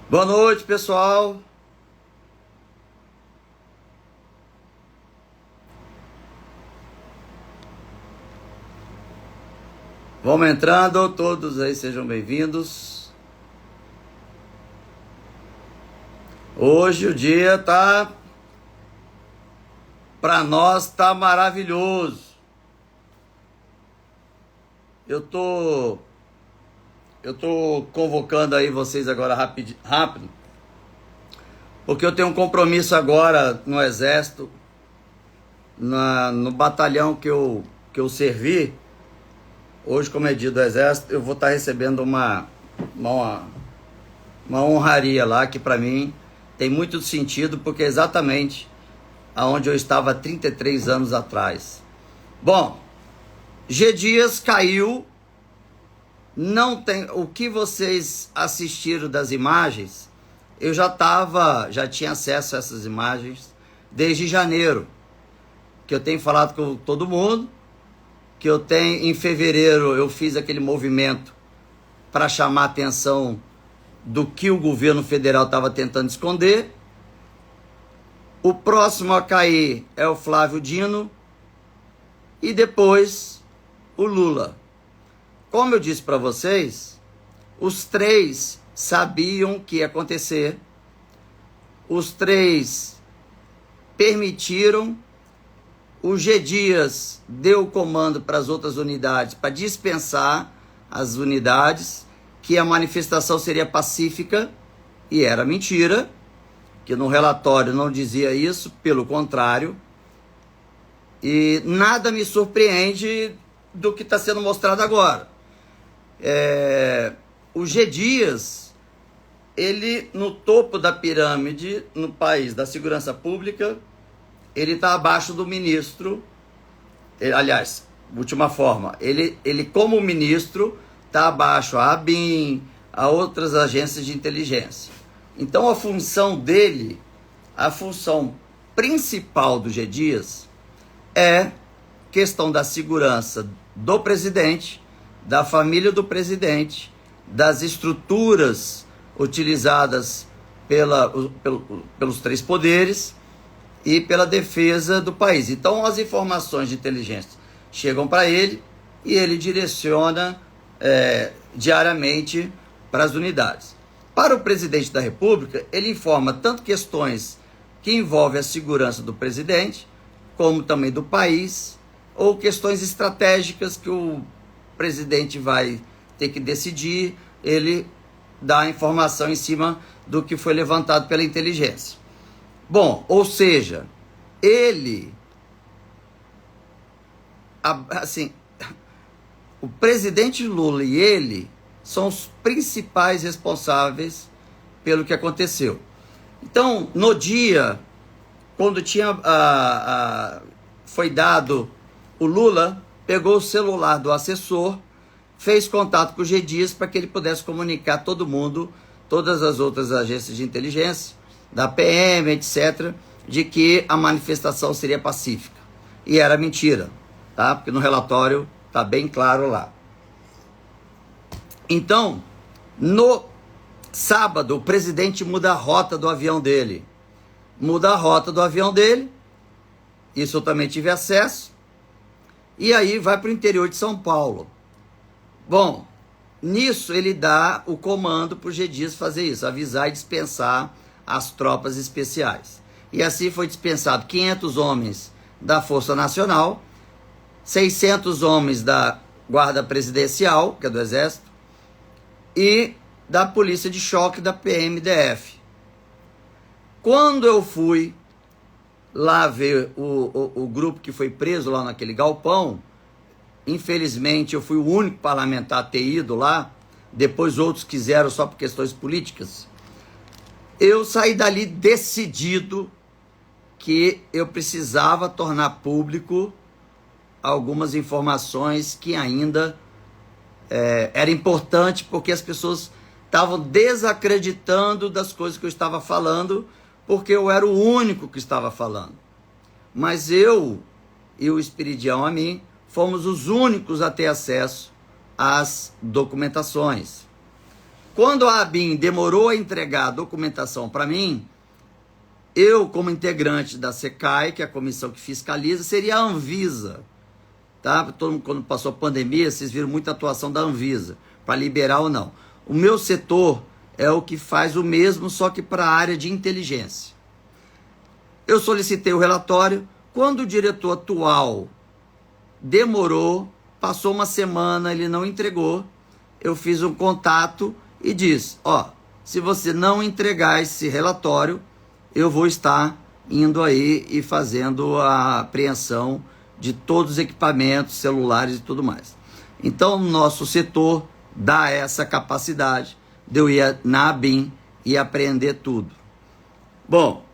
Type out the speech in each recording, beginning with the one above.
Boa noite, pessoal. Vamos entrando, todos aí sejam bem-vindos. Hoje o dia para nós tá maravilhoso. Eu tô convocando aí vocês agora rápido, porque eu tenho um compromisso agora no Exército, no batalhão que eu servi. Hoje, como é dia do Exército, eu vou estar recebendo uma honraria lá, que para mim tem muito sentido, porque é exatamente aonde eu estava há 33 anos atrás. Bom, G. Dias caiu, não tem o que vocês assistiram das imagens. Eu já tinha acesso a essas imagens desde janeiro, que eu tenho falado com todo mundo, que em fevereiro eu fiz aquele movimento para chamar a atenção do que o governo federal estava tentando esconder. O próximo a cair é o Flávio Dino e depois o Lula. Como eu disse para vocês, os três sabiam o que ia acontecer, os três permitiram. O G. Dias deu o comando para as outras unidades, para dispensar as unidades, que a manifestação seria pacífica, e era mentira, que no relatório não dizia isso, pelo contrário. E nada me surpreende do que está sendo mostrado agora. O G. Dias, ele no topo da pirâmide, no país da segurança pública, ele está abaixo do ministro. Aliás, última forma, ele como ministro está abaixo a ABIN, a outras agências de inteligência. Então a função dele, a função principal do G. Dias é questão da segurança do presidente, da família do presidente, das estruturas utilizadas pelos três poderes e pela defesa do país. Então as informações de inteligência chegam para ele e ele direciona diariamente para as unidades. Para o presidente da República, ele informa tanto questões que envolvem a segurança do presidente, como também do país, ou questões estratégicas que o presidente vai ter que decidir. Ele dá a informação em cima do que foi levantado pela inteligência. Bom, ou seja, o presidente Lula e ele são os principais responsáveis pelo que aconteceu. Então, no dia, quando foi dado, o Lula pegou o celular do assessor, fez contato com o G. Dias para que ele pudesse comunicar todo mundo, todas as outras agências de inteligência, da PM, etc., de que a manifestação seria pacífica. E era mentira, tá? Porque no relatório está bem claro lá. Então, no sábado, o presidente muda a rota do avião dele. Isso eu também tive acesso. E aí vai para o interior de São Paulo. Bom, nisso ele dá o comando para o G. Dias fazer isso, avisar e dispensar as tropas especiais. E assim foi dispensado 500 homens da Força Nacional, 600 homens da Guarda Presidencial, que é do Exército, e da Polícia de Choque da PMDF. Quando eu fui lá ver o grupo que foi preso lá naquele galpão, infelizmente eu fui o único parlamentar a ter ido lá, depois outros quiseram só por questões políticas. Eu saí dali decidido que eu precisava tornar público algumas informações que ainda era importante, porque as pessoas estavam desacreditando das coisas que eu estava falando, porque eu era o único que estava falando. Mas eu e o Espiridião Amin fomos os únicos a ter acesso às documentações. Quando a ABIN demorou a entregar a documentação para mim, eu, como integrante da SECAI, que é a comissão que fiscaliza, seria a Anvisa. Tá? Todo mundo, quando passou a pandemia, vocês viram muita atuação da Anvisa, para liberar ou não. O meu setor é o que faz o mesmo, só que para a área de inteligência. Eu solicitei o relatório. Quando o diretor atual demorou, passou uma semana, ele não entregou, eu fiz um contato e disse, ó, se você não entregar esse relatório, eu vou estar indo aí e fazendo a apreensão de todos os equipamentos, celulares e tudo mais. Então, nosso setor dá essa capacidade de eu ir na ABIN e apreender tudo. Bom,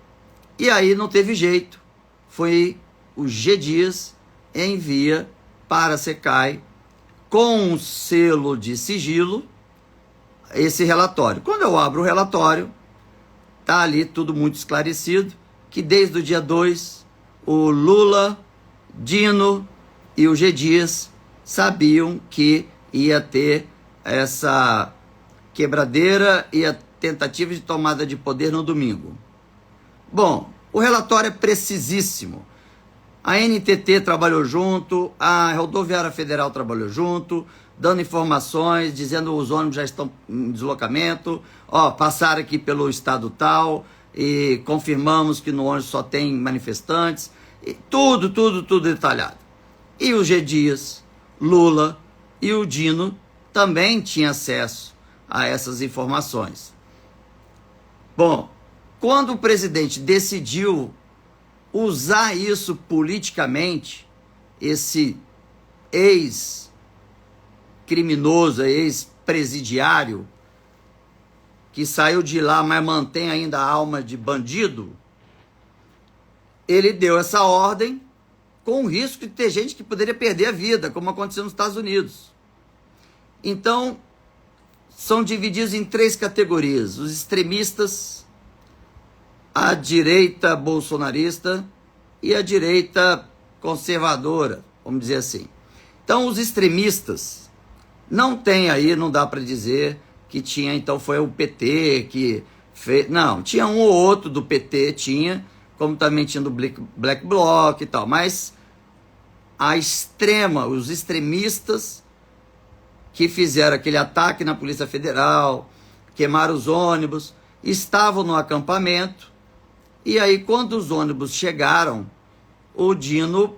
e aí não teve jeito. Foi o G Dias envia para a SECAI com um selo de sigilo esse relatório. Quando eu abro o relatório, tá ali tudo muito esclarecido, que desde o dia 2, o Lula, Dino e o G Dias sabiam que ia ter essa quebradeira e a tentativa de tomada de poder no domingo. Bom, o relatório é precisíssimo. A NTT trabalhou junto, a Rodoviária Federal trabalhou junto, dando informações, dizendo que os ônibus já estão em deslocamento, ó, passaram aqui pelo estado tal, e confirmamos que no ônibus só tem manifestantes, e tudo detalhado. E o G Dias, Lula e o Dino também tinham acesso a essas informações. Bom, quando o presidente decidiu usar isso politicamente, esse ex-criminoso, ex-presidiário, que saiu de lá, mas mantém ainda a alma de bandido, ele deu essa ordem com o risco de ter gente que poderia perder a vida, como aconteceu nos Estados Unidos. Então, são divididos em 3 categorias: os extremistas, a direita bolsonarista e a direita conservadora, vamos dizer assim. Então, os extremistas, não tem aí, não dá para dizer que tinha, então foi o PT que fez, não, tinha um ou outro do PT, tinha, como também tinha do Black Bloc e tal, mas a extrema, os extremistas que fizeram aquele ataque na Polícia Federal, queimaram os ônibus, estavam no acampamento. E aí, quando os ônibus chegaram, o Dino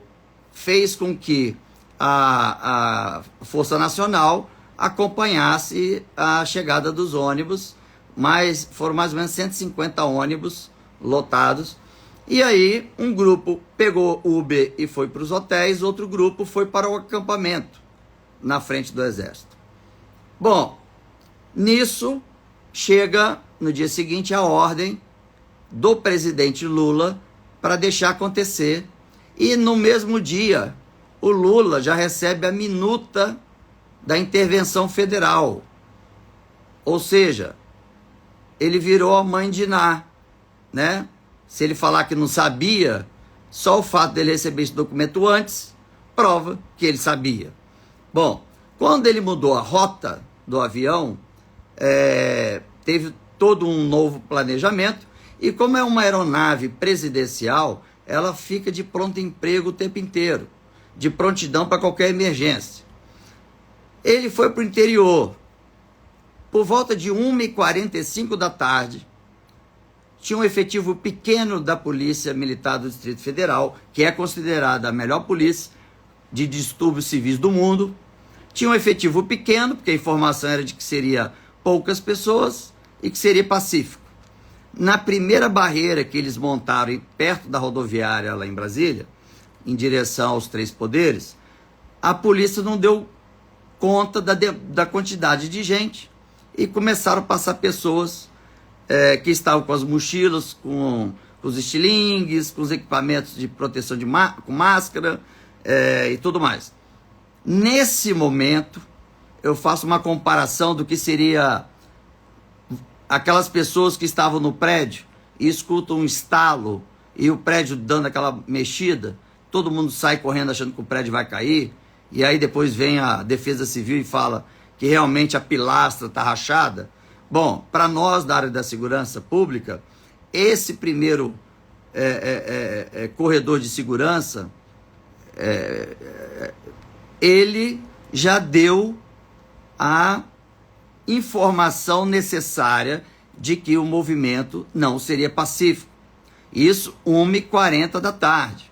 fez com que a Força Nacional acompanhasse a chegada dos ônibus, mas foram mais ou menos 150 ônibus lotados. E aí, um grupo pegou Uber e foi para os hotéis, outro grupo foi para o acampamento, na frente do Exército. Bom, nisso, chega no dia seguinte a ordem do presidente Lula para deixar acontecer. E no mesmo dia, o Lula já recebe a minuta da intervenção federal. Ou seja, ele virou a mãe de Ná, né? Se ele falar que não sabia, só o fato dele receber esse documento antes prova que ele sabia. Bom, quando ele mudou a rota do avião, teve todo um novo planejamento. E como é uma aeronave presidencial, ela fica de pronto emprego o tempo inteiro, de prontidão para qualquer emergência. Ele foi para o interior. Por volta de 1h45 da tarde, tinha um efetivo pequeno da Polícia Militar do Distrito Federal, que é considerada a melhor polícia de distúrbios civis do mundo. Tinha um efetivo pequeno, porque a informação era de que seria poucas pessoas e que seria pacífico. Na primeira barreira que eles montaram perto da rodoviária lá em Brasília, em direção aos 3 poderes, a polícia não deu conta da quantidade de gente e começaram a passar pessoas que estavam com as mochilas, com os estilingues, com os equipamentos de proteção com máscara e tudo mais. Nesse momento, eu faço uma comparação do que seria aquelas pessoas que estavam no prédio e escutam um estalo e o prédio dando aquela mexida, todo mundo sai correndo achando que o prédio vai cair, e aí depois vem a Defesa Civil e fala que realmente a pilastra está rachada. Bom, para nós da área da segurança pública, esse primeiro corredor de segurança, ele já deu a informação necessária de que o movimento não seria pacífico. Isso, 1h40 da tarde.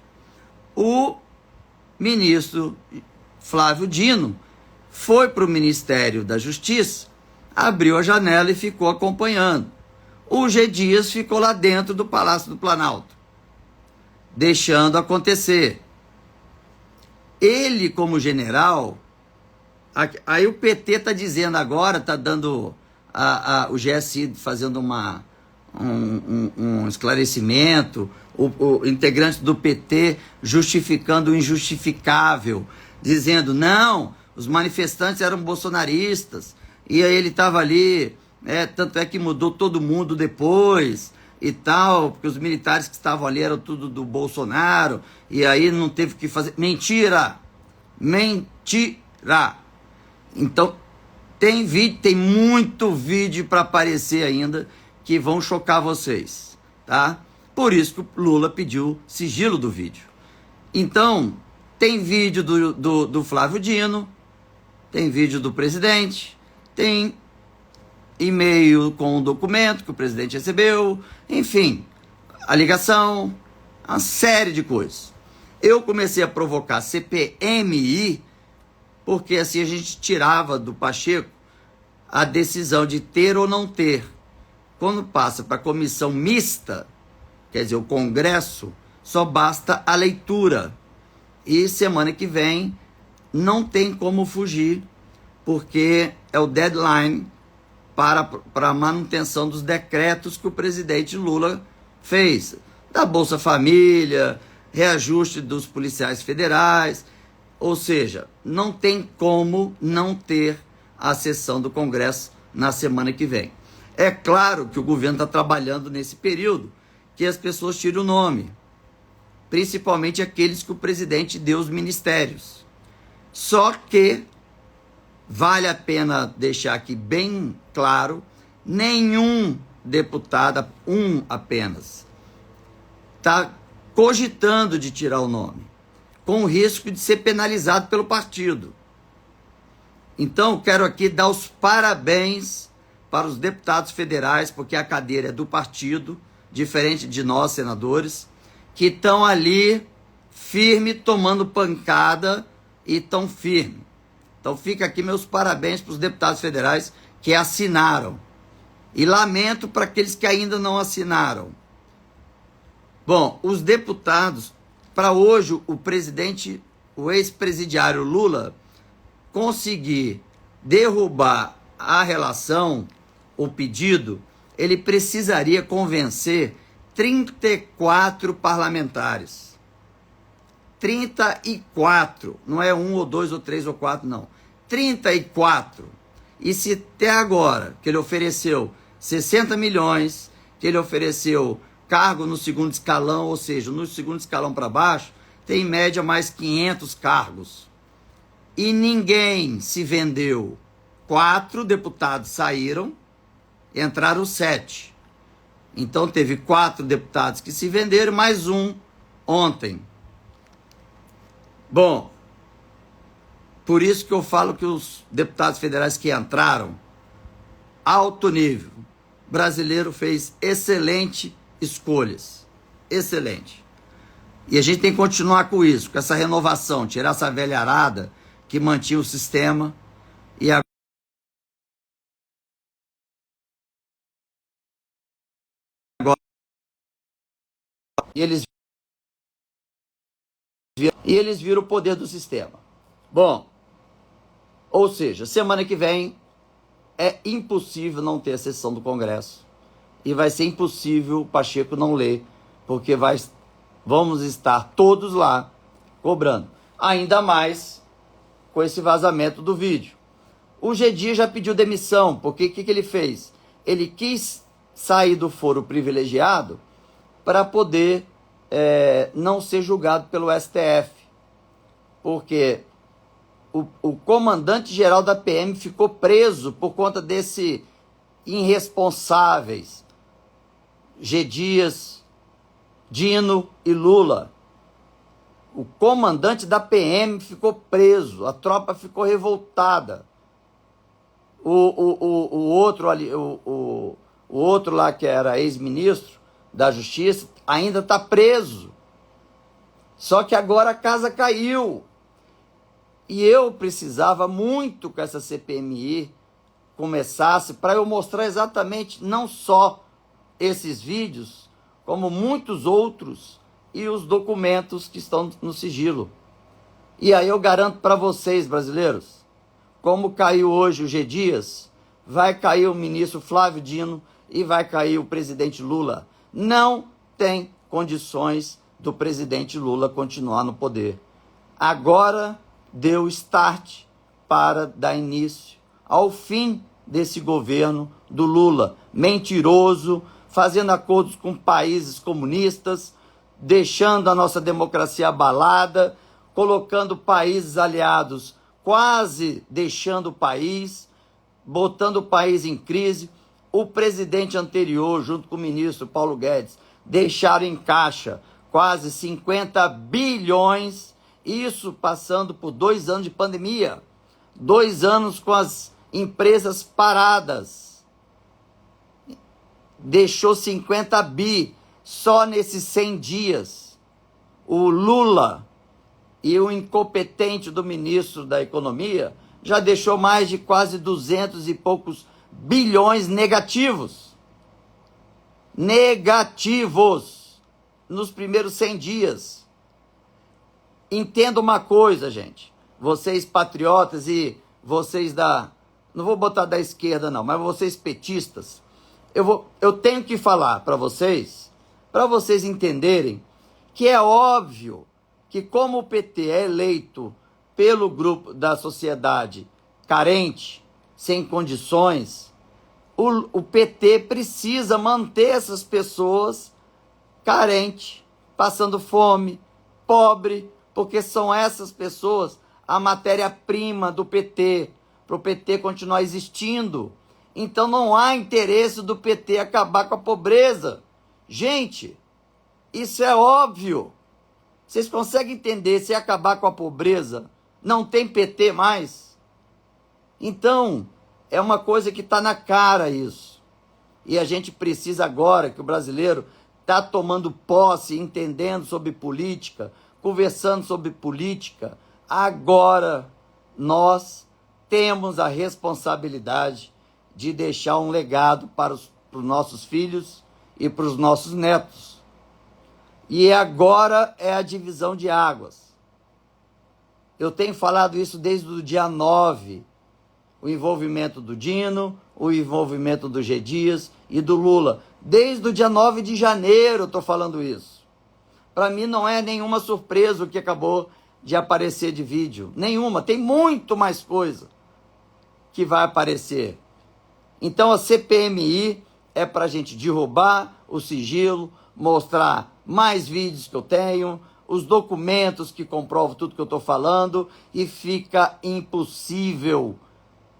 O ministro Flávio Dino foi para o Ministério da Justiça, abriu a janela e ficou acompanhando. O G. Dias ficou lá dentro do Palácio do Planalto, deixando acontecer. Ele, como general, aí o PT está dizendo agora, está dando o GSI fazendo um esclarecimento, o integrante do PT justificando o injustificável, dizendo, não, os manifestantes eram bolsonaristas, e aí ele estava ali, tanto é que mudou todo mundo depois, e tal, porque os militares que estavam ali eram tudo do Bolsonaro, e aí não teve que fazer... Mentira! Mentira! Então, tem muito vídeo para aparecer ainda, que vão chocar vocês, tá? Por isso que o Lula pediu sigilo do vídeo. Então, tem vídeo do Flávio Dino, tem vídeo do presidente, tem e-mail com o documento que o presidente recebeu, enfim, a ligação, uma série de coisas. Eu comecei a provocar CPMI, porque assim a gente tirava do Pacheco a decisão de ter ou não ter. Quando passa para a comissão mista, quer dizer, o Congresso, só basta a leitura. E semana que vem não tem como fugir, porque é o deadline para a manutenção dos decretos que o presidente Lula fez. Da Bolsa Família, reajuste dos policiais federais, ou seja, não tem como não ter a sessão do Congresso na semana que vem. É claro que o governo está trabalhando nesse período que as pessoas tirem o nome, principalmente aqueles que o presidente deu os ministérios. Só que vale a pena deixar aqui bem claro, nenhum deputado, um apenas, está cogitando de tirar o nome, com o risco de ser penalizado pelo partido. Então, quero aqui dar os parabéns para os deputados federais, porque a cadeira é do partido, diferente de nós, senadores, que estão ali firme, tomando pancada e tão firme. Então fica aqui meus parabéns para os deputados federais que assinaram. E lamento para aqueles que ainda não assinaram. Bom, os deputados, para hoje o presidente, o ex-presidiário Lula, conseguir derrubar a relação, o pedido, ele precisaria convencer 34 parlamentares. 34, não é 1 ou 2 ou 3 ou 4, não. 34. E se até agora, que ele ofereceu 60 milhões, que ele ofereceu cargo no segundo escalão, ou seja, no segundo escalão para baixo, tem em média mais 500 cargos. E ninguém se vendeu. 4 deputados saíram, entraram 7. Então teve 4 deputados que se venderam, mais um ontem. Bom, por isso que eu falo que os deputados federais que entraram, alto nível, o brasileiro fez excelentes escolhas. Excelente. E a gente tem que continuar com isso, com essa renovação, tirar essa velharada que mantinha o sistema e agora. E eles viram o poder do sistema. Bom, ou seja, semana que vem é impossível não ter a sessão do Congresso. E vai ser impossível o Pacheco não ler, porque vamos estar todos lá cobrando. Ainda mais com esse vazamento do vídeo. O G. Dias já pediu demissão, porque o que ele fez? Ele quis sair do foro privilegiado para poder não ser julgado pelo STF, porque o comandante-geral da PM ficou preso por conta desse irresponsáveis, G. Dias, Dino e Lula. O comandante da PM ficou preso, a tropa ficou revoltada. O outro ali, o outro lá que era ex-ministro da Justiça ainda está preso. Só que agora a casa caiu. E eu precisava muito que essa CPMI começasse para eu mostrar exatamente não só esses vídeos, como muitos outros e os documentos que estão no sigilo. E aí eu garanto para vocês, brasileiros, como caiu hoje o G. Dias, vai cair o ministro Flávio Dino e vai cair o presidente Lula. Não tem condições do presidente Lula continuar no poder. Agora deu start para dar início ao fim desse governo do Lula, mentiroso, fazendo acordos com países comunistas, deixando a nossa democracia abalada, colocando países aliados quase deixando o país, botando o país em crise. O presidente anterior, junto com o ministro Paulo Guedes, deixaram em caixa quase 50 bilhões, isso passando por 2 anos de pandemia, 2 anos com as empresas paradas. Deixou 50 bi só nesses 100 dias. O Lula e o incompetente do ministro da Economia já deixou mais de quase 200 e poucos bilhões negativos. Negativos nos primeiros 100 dias. Entenda uma coisa, gente. Vocês patriotas e vocês não vou botar da esquerda não, mas vocês petistas. Eu tenho que falar para vocês entenderem que é óbvio que como o PT é eleito pelo grupo da sociedade carente, sem condições, o PT precisa manter essas pessoas carentes, passando fome, pobre, porque são essas pessoas a matéria-prima do PT, para o PT continuar existindo. Então não há interesse do PT acabar com a pobreza. Gente, isso é óbvio. Vocês conseguem entender, se acabar com a pobreza, não tem PT mais? Então, é uma coisa que está na cara isso. E a gente precisa agora, que o brasileiro está tomando posse, entendendo sobre política, conversando sobre política, agora nós temos a responsabilidade de deixar um legado para os nossos filhos e para os nossos netos. E agora é a divisão de águas. Eu tenho falado isso desde o dia 9. O envolvimento do Dino, o envolvimento do G. Dias e do Lula. Desde o dia 9 de janeiro eu estou falando isso. Para mim não é nenhuma surpresa o que acabou de aparecer de vídeo. Nenhuma. Tem muito mais coisa que vai aparecer. Então a CPMI é para a gente derrubar o sigilo, mostrar mais vídeos que eu tenho, os documentos que comprovam tudo que eu estou falando, e fica impossível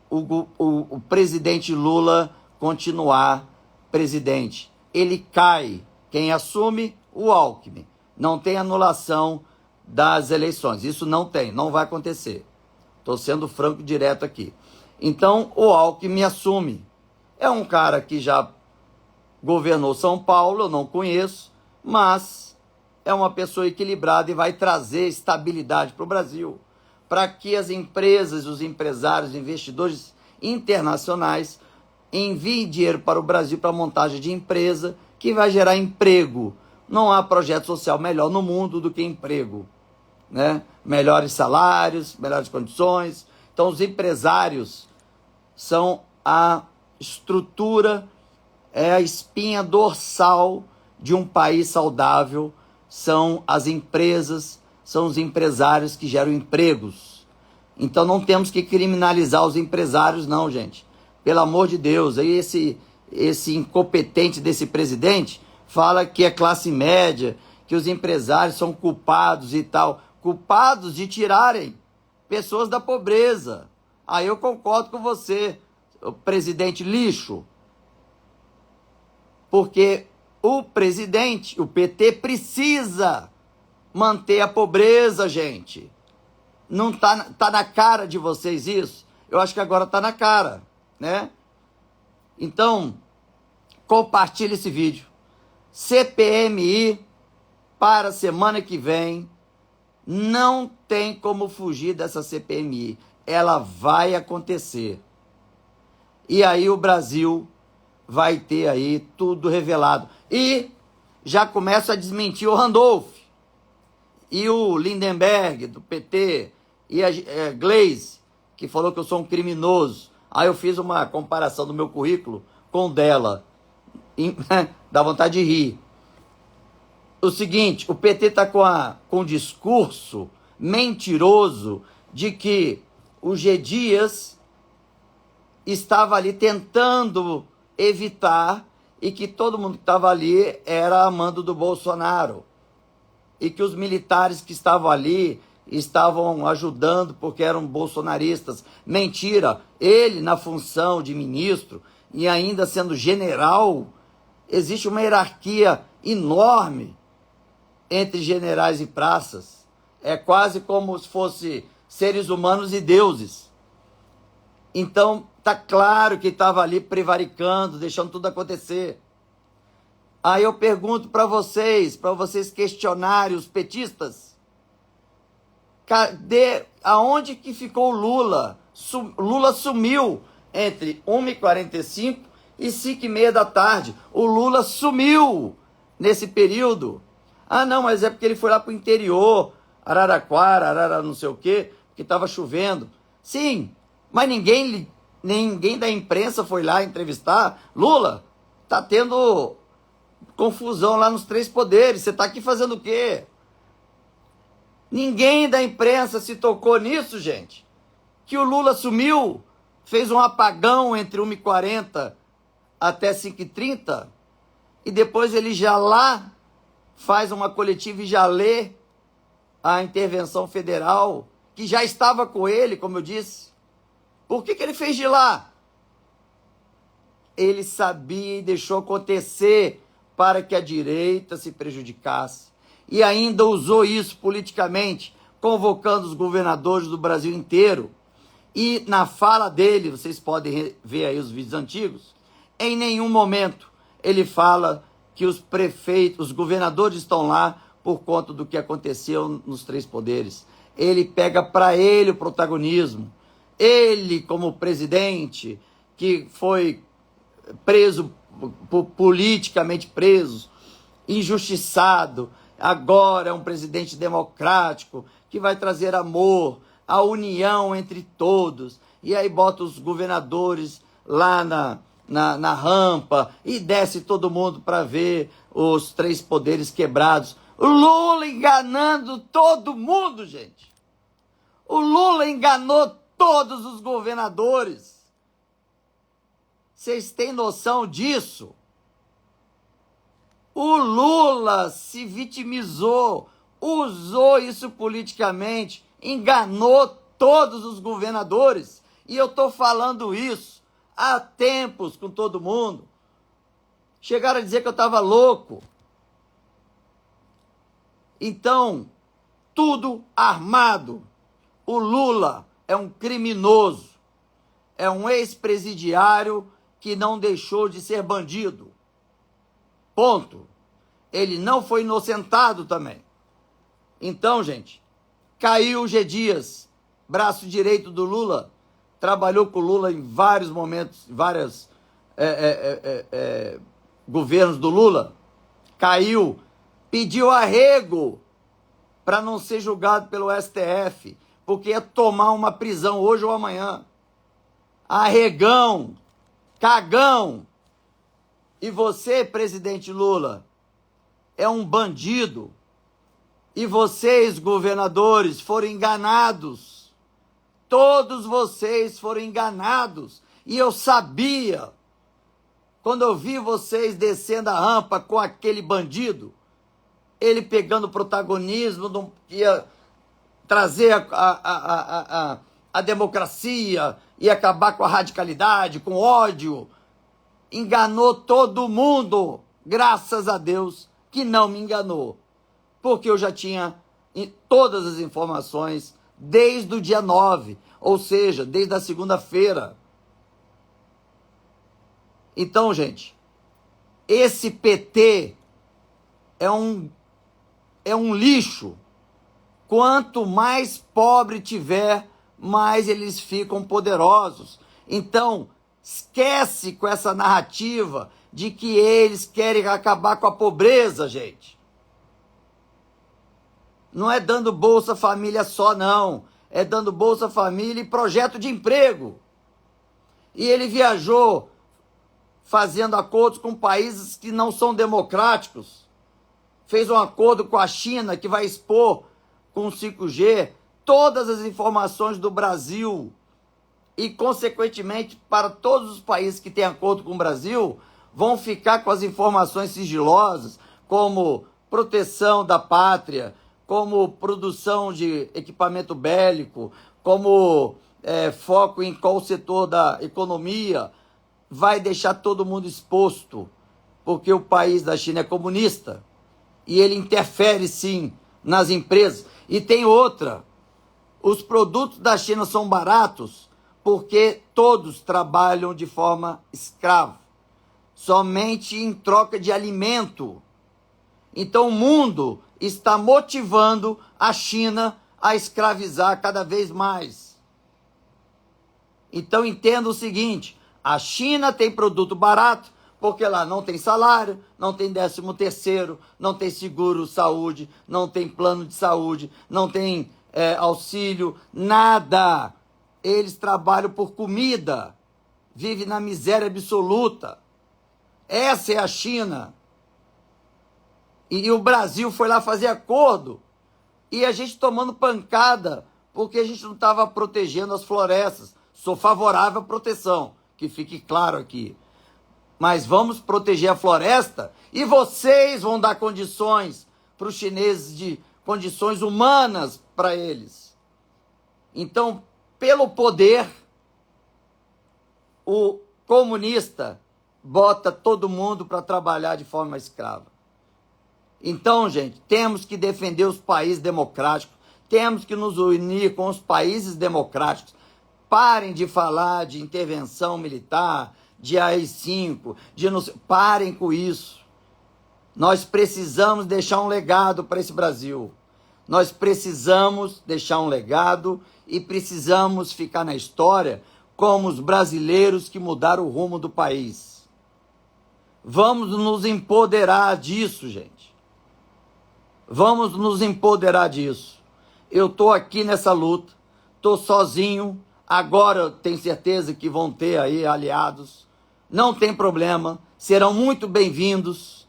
o presidente Lula continuar presidente. Ele cai. Quem assume? O Alckmin. Não tem anulação das eleições. Isso não tem, não vai acontecer. Estou sendo franco e direto aqui. Então o Alckmin assume. É um cara que já governou São Paulo, eu não conheço, mas é uma pessoa equilibrada e vai trazer estabilidade para o Brasil, para que as empresas, os empresários, investidores internacionais enviem dinheiro para o Brasil para a montagem de empresa que vai gerar emprego. Não há projeto social melhor no mundo do que emprego, né? Melhores salários, melhores condições. Então os empresários são a estrutura, é a espinha dorsal de um país saudável, são as empresas, são os empresários que geram empregos. Então não temos que criminalizar os empresários não, gente. Pelo amor de Deus, aí esse incompetente desse presidente fala que é classe média, que os empresários são culpados e tal. Culpados de tirarem pessoas da pobreza. Aí eu concordo com você, o presidente lixo. Porque o presidente, o PT, precisa manter a pobreza, gente. Não tá na cara de vocês isso? Eu acho que agora tá na cara, né? Então, compartilhe esse vídeo. CPMI para a semana que vem. Não tem como fugir dessa CPMI. Ela vai acontecer. E aí o Brasil vai ter aí tudo revelado. E já começa a desmentir o Randolph. E o Lindenberg, do PT, e a Gleisi, que falou que eu sou um criminoso. Aí eu fiz uma comparação do meu currículo com o dela. Dá vontade de rir. O seguinte, o PT está com um discurso mentiroso de que o G. Dias estava ali tentando evitar e que todo mundo que estava ali era amando do Bolsonaro. E que os militares que estavam ali estavam ajudando porque eram bolsonaristas. Mentira! Ele, na função de ministro e ainda sendo general, existe uma hierarquia enorme entre generais e praças. É quase como se fosse seres humanos e deuses. Então, tá claro que estava ali prevaricando, deixando tudo acontecer. Aí eu pergunto para vocês questionarem os petistas, aonde que ficou o Lula? Lula sumiu entre 1h45 e 5h30 da tarde. O Lula sumiu nesse período. Ah, não, mas é porque ele foi lá para o interior, Araraquara, Arara não sei o quê, porque estava chovendo. Sim, mas ninguém da imprensa foi lá entrevistar. Lula, tá tendo confusão lá nos três poderes, você está aqui fazendo o quê? Ninguém da imprensa se tocou nisso, gente. Que o Lula sumiu, fez um apagão entre 1h40 até 5h30, e depois ele já lá faz uma coletiva e já lê a intervenção federal, que já estava com ele, como eu disse. Por que ele fez de lá? Ele sabia e deixou acontecer para que a direita se prejudicasse. E ainda usou isso politicamente, convocando os governadores do Brasil inteiro. E na fala dele, vocês podem ver aí os vídeos antigos, em nenhum momento ele fala que os prefeitos, os governadores estão lá por conta do que aconteceu nos três poderes. Ele pega para ele o protagonismo. Ele, como presidente, que foi preso, politicamente preso, injustiçado, agora é um presidente democrático, que vai trazer amor, a união entre todos, e aí bota os governadores lá na rampa, e desce todo mundo para ver os três poderes quebrados. O Lula enganando todo mundo, gente. O Lula enganou todos os governadores. Vocês têm noção disso? O Lula se vitimizou, usou isso politicamente, enganou todos os governadores. E eu estou falando isso há tempos com todo mundo. Chegaram a dizer que eu estava louco. Então, tudo armado. O Lula é um criminoso. É um ex-presidiário que não deixou de ser bandido. Ponto. Ele não foi inocentado também. Então, gente, caiu o G. Dias, braço direito do Lula, trabalhou com o Lula em vários momentos, vários governos do Lula, caiu, pediu arrego para não ser julgado pelo STF, porque ia tomar uma prisão hoje ou amanhã. Arregão, cagão. E você, presidente Lula, é um bandido. E vocês, governadores, foram enganados. Todos vocês foram enganados. E eu sabia, quando eu vi vocês descendo a rampa com aquele bandido, ele pegando protagonismo, não ia trazer a democracia e acabar com a radicalidade, com ódio. enganou todo mundo. Graças a Deus que não me enganou, porque eu já tinha todas as informações desde o dia 9, ou seja, desde a segunda-feira. Então, gente, esse PT é um lixo. Quanto mais pobre tiver, mais eles ficam poderosos. Então, esquece com essa narrativa de que eles querem acabar com a pobreza, gente. Não é dando Bolsa Família só, não. É dando Bolsa Família e projeto de emprego. E ele viajou fazendo acordos com países que não são democráticos. Fez um acordo com a China que vai expor com o 5G todas as informações do Brasil. E, consequentemente, para todos os países que têm acordo com o Brasil, vão ficar com as informações sigilosas, como proteção da pátria, como produção de equipamento bélico, como foco em qual setor da economia. Vai deixar todo mundo exposto, porque o país da China é comunista e ele interfere, sim, nas empresas. E tem outra, os produtos da China são baratos porque todos trabalham de forma escrava, somente em troca de alimento. Então o mundo está motivando a China a escravizar cada vez mais. Então entenda o seguinte, a China tem produto barato porque lá não tem salário, não tem 13º, não tem seguro-saúde, não tem plano de saúde, não tem auxílio, nada. Eles trabalham por comida, vivem na miséria absoluta. Essa é a China. E o Brasil foi lá fazer acordo e a gente tomando pancada porque a gente não estava protegendo as florestas. Sou favorável à proteção, que fique claro aqui. Mas vamos proteger a floresta e vocês vão dar condições para os chineses, de condições humanas para eles. Então, pelo poder, o comunista bota todo mundo para trabalhar de forma escrava. Então, gente, temos que defender os países democráticos, temos que nos unir com os países democráticos. Parem de falar de intervenção militar, de AI-5, parem com isso. Nós precisamos deixar um legado para esse Brasil. Nós precisamos deixar um legado e precisamos ficar na história como os brasileiros que mudaram o rumo do país. Vamos nos empoderar disso, gente. Vamos nos empoderar disso. Eu estou aqui nessa luta, estou sozinho. Agora eu tenho certeza que vão ter aí aliados. Não tem problema, serão muito bem-vindos.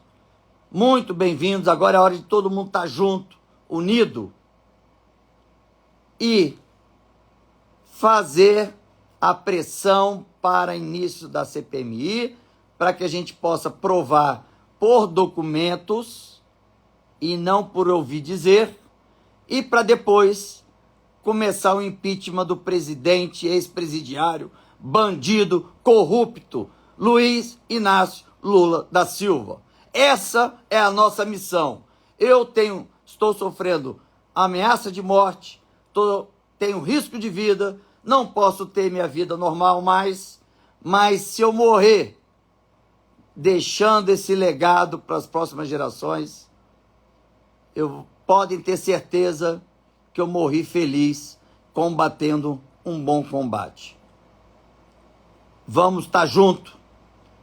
Muito bem-vindos. Agora é a hora de todo mundo estar junto, unido. E fazer a pressão para início da CPMI, para que a gente possa provar por documentos e não por ouvir dizer, e para depois começar o impeachment do presidente, ex-presidiário, bandido, corrupto, Luiz Inácio Lula da Silva. Essa é a nossa missão. Estou sofrendo ameaça de morte, tenho risco de vida, não posso ter minha vida normal mais, mas se eu morrer deixando esse legado para as próximas gerações, podem ter certeza que eu morri feliz, combatendo um bom combate. Vamos estar juntos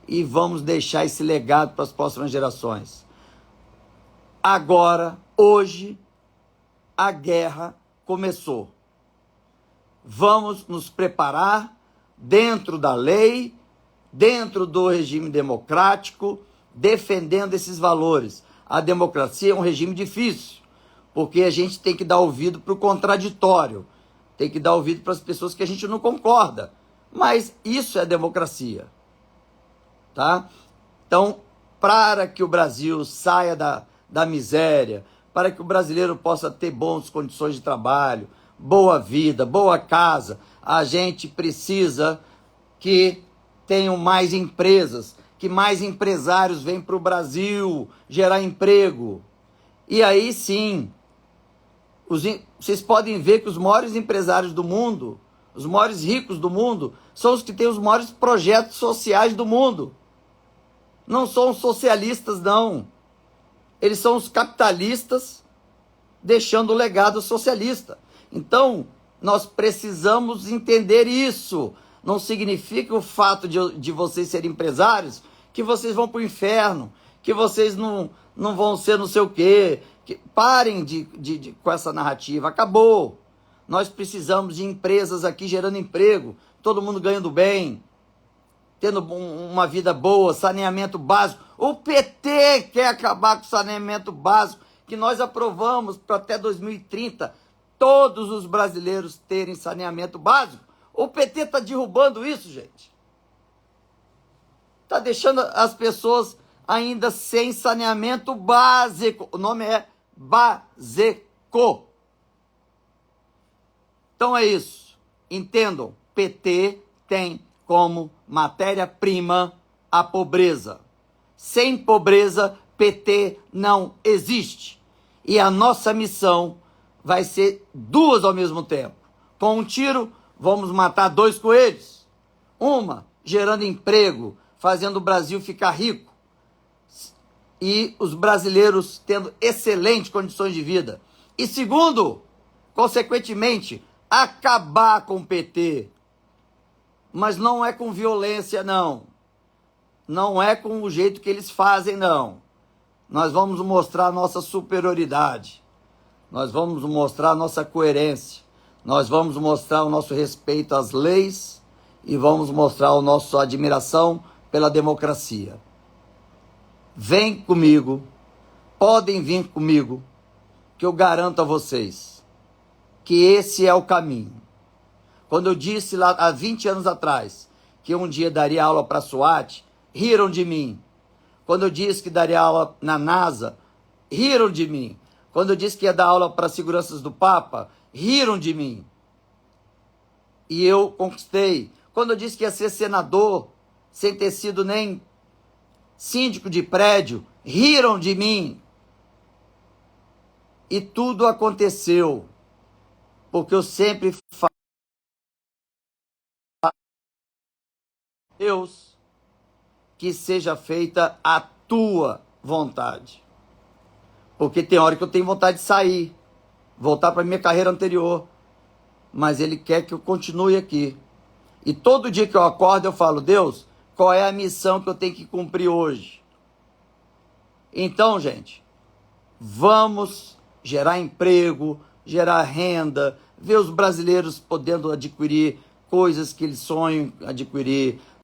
e vamos deixar esse legado para as próximas gerações. Agora, hoje, a guerra começou. Vamos nos preparar dentro da lei, dentro do regime democrático, defendendo esses valores. A democracia é um regime difícil, porque a gente tem que dar ouvido para o contraditório, tem que dar ouvido para as pessoas que a gente não concorda, mas isso é democracia, tá? Então, para que o Brasil saia da miséria, para que o brasileiro possa ter boas condições de trabalho, boa vida, boa casa, a gente precisa que tenham mais empresas, que mais empresários vêm para o Brasil gerar emprego. E aí sim, vocês podem ver que os maiores empresários do mundo, os maiores ricos do mundo, são os que têm os maiores projetos sociais do mundo. Não são os socialistas, não. Eles são os capitalistas deixando o legado socialista. Então, nós precisamos entender isso. Não significa o fato de vocês serem empresários que vocês vão para o inferno, que vocês não vão ser não sei o quê. Parem com essa narrativa. Acabou. Nós precisamos de empresas aqui gerando emprego, todo mundo ganhando bem, tendo uma vida boa, saneamento básico. O PT quer acabar com o saneamento básico, que nós aprovamos para até 2030 todos os brasileiros terem saneamento básico. O PT está derrubando isso, gente. Está deixando as pessoas ainda sem saneamento básico. O nome é básico. Então é isso. Entendam, PT tem como matéria-prima a pobreza. Sem pobreza, PT não existe. E a nossa missão vai ser duas ao mesmo tempo. Com um tiro, vamos matar dois coelhos. Uma, gerando emprego, fazendo o Brasil ficar rico. E os brasileiros tendo excelentes condições de vida. E segundo, consequentemente, acabar com o PT. Mas não é com violência, não. Não é com o jeito que eles fazem, não. Nós vamos mostrar a nossa superioridade. Nós vamos mostrar a nossa coerência. Nós vamos mostrar o nosso respeito às leis e vamos mostrar a nossa admiração pela democracia. Vem comigo, podem vir comigo, que eu garanto a vocês que esse é o caminho. Quando eu disse lá há 20 anos atrás que um dia daria aula para a SWAT, riram de mim. Quando eu disse que daria aula na NASA, riram de mim. Quando eu disse que ia dar aula para seguranças do Papa, riram de mim. E eu conquistei. Quando eu disse que ia ser senador, sem ter sido nem síndico de prédio, riram de mim. E tudo aconteceu, porque eu sempre falo, Deus, que seja feita a tua vontade. Porque tem hora que eu tenho vontade de sair, voltar para a minha carreira anterior, mas Ele quer que eu continue aqui. E todo dia que eu acordo eu falo, Deus, qual é a missão que eu tenho que cumprir hoje? Então, gente, vamos gerar emprego, gerar renda, ver os brasileiros podendo adquirir coisas que eles sonham adquirir,